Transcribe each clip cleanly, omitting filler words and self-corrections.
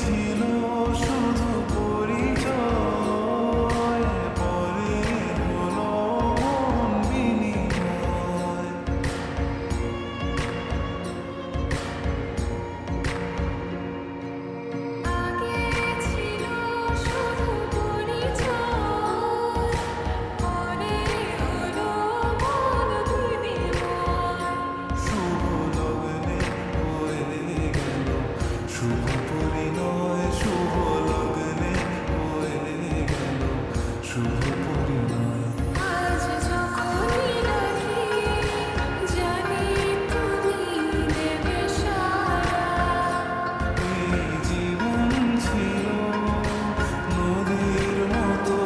ছিল শুধু পরিচয়, পরে হলো মন বিনিময়। আগে ছিল শুধু পরিচয়, পরে হলো মন বিনিময়। শুভ লগ্নে হয়ে গেল শুভ পরিণয়, শুভ লগ্নে হয়ে গেল শুভ পরিণয়। আজ যখনই ডাকি জানি তুমি দেবে সাড়া। এই জীবন ছিল নদীর মতো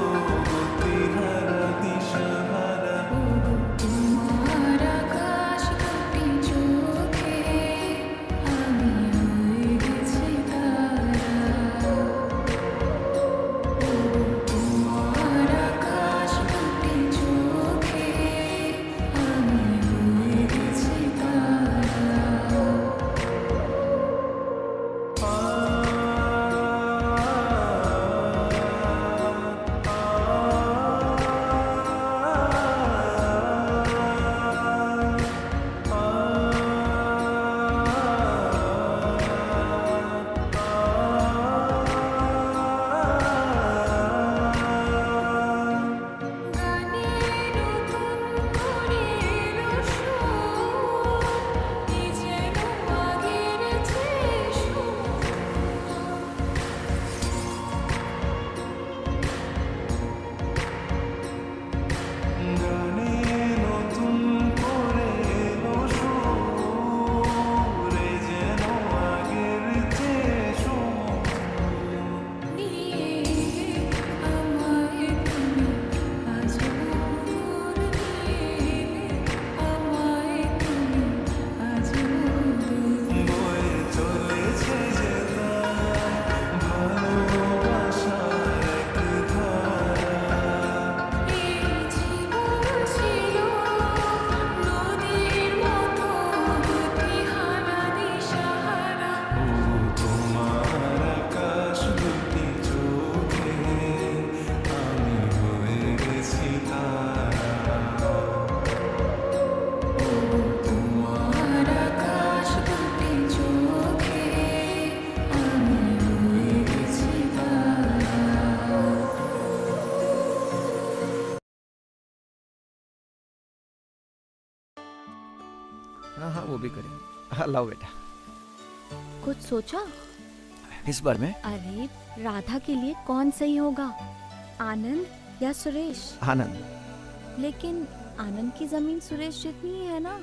গতিহারা দিশাহারা। ওগো তোমার আকাশ দুটি চোখে আমি হয়ে গেছি তারা। ওগো তোমার আকাশ দুটি চোখে আমি হয়ে গেছি তারা। গানে নতুন করে এলো সুর, এ যেন আগের চেয়ে গানে নতুন করে এলো সুর, এ যেন আগের চেয়ে সুমধুর। নিয়ে আমায় তুমি আজ মোর নিয়ে আমায় তুমি আজ মোর। বয়ে চলেছে যে তার ভালোবাসার এক ধারা। এই জীবন ছিল নদীর মতো গতিহারা দিশাহারা। ও তোমার আকাশ দুটি চোখে আমি হয়ে গেছি তারা। ওগো তোমার আকাশ দুটি চোখে আমি হয়ে গেছি তারা। हाँ हाँ वो भी करेंगे। हाँ लाओ बेटा। कुछ सोचा? इस बार में अरे राधा के लिए कौन सही होगा, आनंद या सुरेश? आनंद। लेकिन आनंद की जमीन सुरेश जितनी ही है ना।